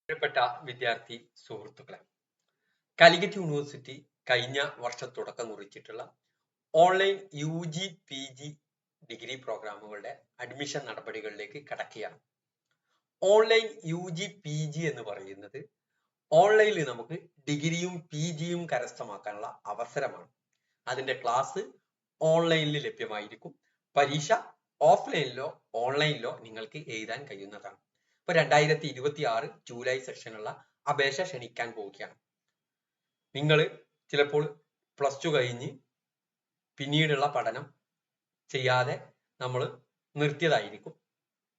പ്രിയപ്പെട്ട വിദ്യാർത്ഥി സുഹൃത്തുക്കളെ, കാലിക്കറ്റ് യൂണിവേഴ്സിറ്റി കഴിഞ്ഞ വർഷം തുടക്കം കുറിച്ചിട്ടുള്ള ഓൺലൈൻ UG PG ഡിഗ്രി പ്രോഗ്രാമുകളുടെ അഡ്മിഷൻ നടപടികളിലേക്ക് കടക്കുകയാണ്. ഓൺലൈൻ UG PG എന്ന് പറയുന്നത് ഓൺലൈനിൽ നമുക്ക് ഡിഗ്രിയും PGയും കരസ്ഥമാക്കാനുള്ള അവസരമാണ്. അതിന്റെ ക്ലാസ് ഓൺലൈനിൽ ലഭ്യമായിരിക്കും. പരീക്ഷ ഓഫ്ലൈനിലോ ഓൺലൈനിലോ നിങ്ങൾക്ക് എഴുതാൻ കഴിയുന്നതാണ്. ഇപ്പൊ 2026 ജൂലൈ സെക്ഷനുള്ള അപേക്ഷ ക്ഷണിക്കാൻ പോവുകയാണ്. നിങ്ങൾ ചിലപ്പോൾ +2 കഴിഞ്ഞ് പിന്നീടുള്ള പഠനം ചെയ്യാതെ നമ്മൾ നിർത്തിയതായിരിക്കും,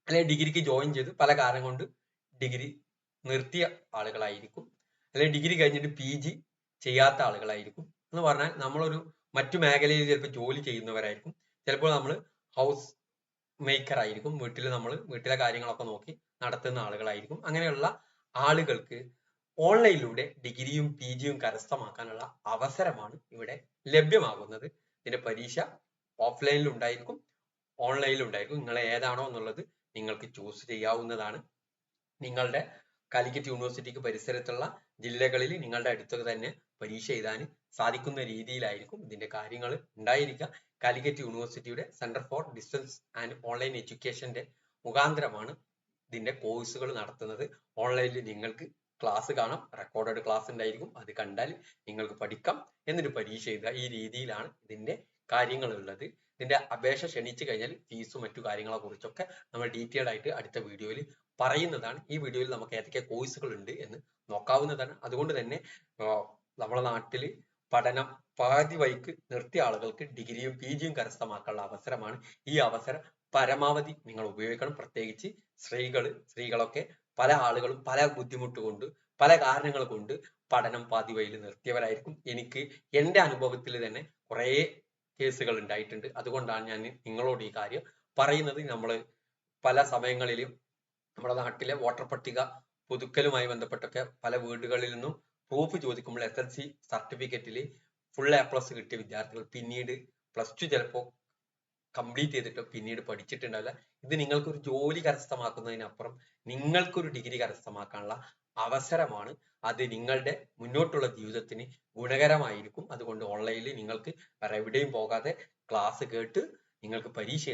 അല്ലെങ്കിൽ ഡിഗ്രിക്ക് ജോയിൻ ചെയ്ത് പല കാരണം കൊണ്ട് ഡിഗ്രി നിർത്തിയ ആളുകളായിരിക്കും, അല്ലെങ്കിൽ ഡിഗ്രി കഴിഞ്ഞിട്ട് PG ചെയ്യാത്ത ആളുകളായിരിക്കും. എന്ന് പറഞ്ഞാൽ നമ്മളൊരു മറ്റു മേഖലയിൽ ചിലപ്പോൾ ജോലി ചെയ്യുന്നവരായിരിക്കും, ചിലപ്പോൾ നമ്മൾ ഹൗസ് മേക്കർ ആയിരിക്കും, വീട്ടിലെ കാര്യങ്ങളൊക്കെ നോക്കി നടത്തുന്ന ആളുകളായിരിക്കും. അങ്ങനെയുള്ള ആളുകൾക്ക് ഓൺലൈനിലൂടെ ഡിഗ്രിയും PGയും കരസ്ഥമാക്കാനുള്ള അവസരമാണ് ഇവിടെ ലഭ്യമാകുന്നത്. ഇതിന്റെ പരീക്ഷ ഓഫ്ലൈനിൽ ഉണ്ടായിരിക്കും, ഓൺലൈനിൽ ഉണ്ടായിരിക്കും. നിങ്ങൾ ഏതാണോ എന്നുള്ളത് നിങ്ങൾക്ക് ചൂസ് ചെയ്യാവുന്നതാണ്. നിങ്ങളുടെ കാലിക്കറ്റ് യൂണിവേഴ്സിറ്റിക്ക് പരിസരത്തുള്ള ജില്ലകളിൽ നിങ്ങളുടെ അടുത്ത് തന്നെ പരീക്ഷ എഴുതാൻ സാധിക്കുന്ന രീതിയിലായിരിക്കും ഇതിന്റെ കാര്യങ്ങൾ ഉണ്ടായിരിക്കുക. കാലിക്കറ്റ് യൂണിവേഴ്സിറ്റിയുടെ centre for distance and online എഡ്യൂക്കേഷന്റെ മുഖാന്തരമാണ് ഇതിന്റെ കോഴ്സുകൾ നടത്തുന്നത്. ഓൺലൈനിൽ നിങ്ങൾക്ക് ക്ലാസ് കാണാം, റെക്കോർഡഡ് ക്ലാസ് ഉണ്ടായിരിക്കും, അത് കണ്ടാൽ നിങ്ങൾക്ക് പഠിക്കാം, എന്നിട്ട് പരീക്ഷ എഴുതുക. ഈ രീതിയിലാണ് ഇതിന്റെ കാര്യങ്ങൾ ഉള്ളത്. ഇതിന്റെ അപേക്ഷ ക്ഷണിച്ചു കഴിഞ്ഞാൽ ഫീസും മറ്റു കാര്യങ്ങളെ കുറിച്ചൊക്കെ നമ്മൾ ഡീറ്റെയിൽഡ് ആയിട്ട് അടുത്ത വീഡിയോയിൽ പറയുന്നതാണ്. ഈ വീഡിയോയിൽ നമുക്ക് ഏതൊക്കെ കോഴ്സുകൾ ഉണ്ട് എന്ന് നോക്കാവുന്നതാണ്. അതുകൊണ്ട് തന്നെ നമ്മുടെ നാട്ടിൽ പഠനം പാതി വഴിക്ക് നിർത്തിയ ആളുകൾക്ക് ഡിഗ്രിയും PGയും കരസ്ഥമാക്കാനുള്ള അവസരമാണ്. ഈ അവസരം പരമാവധി നിങ്ങൾ ഉപയോഗിക്കണം. പ്രത്യേകിച്ച് സ്ത്രീകളൊക്കെ പല ആളുകളും പല ബുദ്ധിമുട്ട് കൊണ്ട്, പല കാരണങ്ങൾ കൊണ്ട് പഠനം പാതി വഴിയിൽ നിർത്തിയവരായിരിക്കും. എനിക്ക് എൻ്റെ അനുഭവത്തിൽ തന്നെ കുറേ കേസുകൾ ഉണ്ടായിട്ടുണ്ട്. അതുകൊണ്ടാണ് ഞാൻ നിങ്ങളോട് ഈ കാര്യം പറയുന്നത്. നമ്മൾ പല സമയങ്ങളിലും നമ്മുടെ നാട്ടിലെ വോട്ടർ പട്ടിക പുതുക്കലുമായി ബന്ധപ്പെട്ടൊക്കെ പല വീടുകളിൽ നിന്നും പ്രൂഫ് ചോദിക്കുമ്പോൾ SSLC സർട്ടിഫിക്കറ്റിൽ ഫുൾ A+ കിട്ടിയ വിദ്യാർത്ഥികൾ പിന്നീട് +2 ചിലപ്പോൾ കംപ്ലീറ്റ് ചെയ്തിട്ട് പിന്നീട് പഠിച്ചിട്ടുണ്ടാവില്ല. ഇത് നിങ്ങൾക്കൊരു ജോലി കരസ്ഥമാക്കുന്നതിനപ്പുറം നിങ്ങൾക്കൊരു ഡിഗ്രി കരസ്ഥമാക്കാനുള്ള അവസരമാണ്. അത് നിങ്ങളുടെ മുന്നോട്ടുള്ള ജീവിതത്തിന് ഗുണകരമായിരിക്കും. അതുകൊണ്ട് ഓൺലൈനിൽ നിങ്ങൾക്ക് വേറെ എവിടെയും പോകാതെ ക്ലാസ് കേട്ട് നിങ്ങൾക്ക് പരീക്ഷ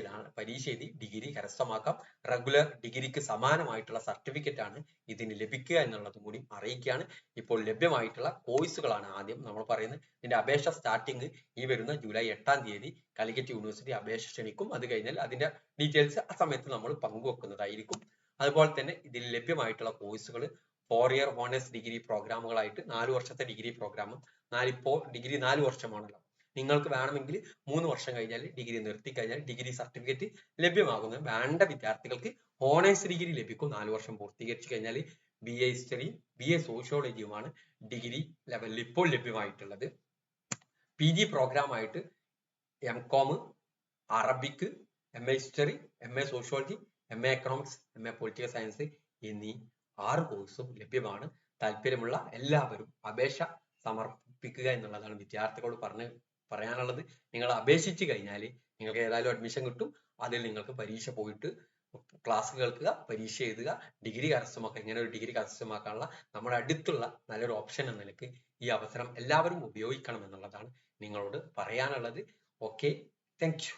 എഴുതി ഡിഗ്രി കരസ്ഥമാക്കാം. റെഗുലർ ഡിഗ്രിക്ക് സമാനമായിട്ടുള്ള സർട്ടിഫിക്കറ്റ് ആണ് ഇതിന് ലഭിക്കുക എന്നുള്ളതും കൂടി അറിയിക്കുകയാണ്. ഇപ്പോൾ ലഭ്യമായിട്ടുള്ള കോഴ്സുകളാണ് ആദ്യം നമ്മൾ പറയുന്നത്. ഇതിന്റെ അപേക്ഷ സ്റ്റാർട്ടിങ് ഈ വരുന്ന ജൂലൈ 8-ാം തീയതി കാലിക്കറ്റ് യൂണിവേഴ്സിറ്റി അപേക്ഷ ക്ഷണിക്കും. അത് കഴിഞ്ഞാൽ അതിന്റെ ഡീറ്റെയിൽസ് ആ സമയത്ത് നമ്മൾ പങ്കുവെക്കുന്നതായിരിക്കും. അതുപോലെ തന്നെ ഇതിൽ ലഭ്യമായിട്ടുള്ള കോഴ്സുകൾ 4 ഇയർ ഓണേഴ്സ് ഡിഗ്രി പ്രോഗ്രാമുകളായിട്ട് 4 വർഷത്തെ ഡിഗ്രി പ്രോഗ്രാമും, ഇപ്പോൾ ഡിഗ്രി 4 വർഷമാണല്ലോ, നിങ്ങൾക്ക് വേണമെങ്കിൽ 3 വർഷം കഴിഞ്ഞാൽ ഡിഗ്രി നിർത്തി കഴിഞ്ഞാൽ ഡിഗ്രി സർട്ടിഫിക്കറ്റ് ലഭ്യമാകുന്നത്. വേണ്ട വിദ്യാർത്ഥികൾക്ക് ഓണേഴ്സ് ഡിഗ്രി ലഭിക്കും. 4 വർഷം പൂർത്തീകരിച്ചു കഴിഞ്ഞാൽ BA ഹിസ്റ്ററി BA സോഷ്യോളജിയുമാണ് ഡിഗ്രി ലെവലിൽ ഇപ്പോൾ ലഭ്യമായിട്ടുള്ളത്. PG പ്രോഗ്രാം ആയിട്ട് MCOM, Arabic, MA history, MA sociology, MA economics, MA political science എന്നീ 6 കോഴ്സും ലഭ്യമാണ്. താല്പര്യമുള്ള എല്ലാവരും അപേക്ഷ സമർപ്പിക്കുക എന്നുള്ളതാണ് വിദ്യാർത്ഥികളോട് പറയാനുള്ളത്. നിങ്ങൾ അപേക്ഷിച്ചു കഴിഞ്ഞാൽ നിങ്ങൾക്ക് ഏതായാലും അഡ്മിഷൻ കിട്ടും. അതിൽ നിങ്ങൾക്ക് പരീക്ഷ പോയിട്ട് ക്ലാസ് കേൾക്കുക, പരീക്ഷ എഴുതുക, ഡിഗ്രി കരസ്ഥമാക്കുക. ഇങ്ങനെ ഒരു ഡിഗ്രി കരസ്ഥമാക്കാനുള്ള നമ്മുടെ അടുത്തുള്ള നല്ലൊരു ഓപ്ഷൻ എന്ന നിലയ്ക്ക് ഈ അവസരം എല്ലാവരും ഉപയോഗിക്കണം എന്നുള്ളതാണ് നിങ്ങളോട് പറയാനുള്ളത്. Okay, thank you.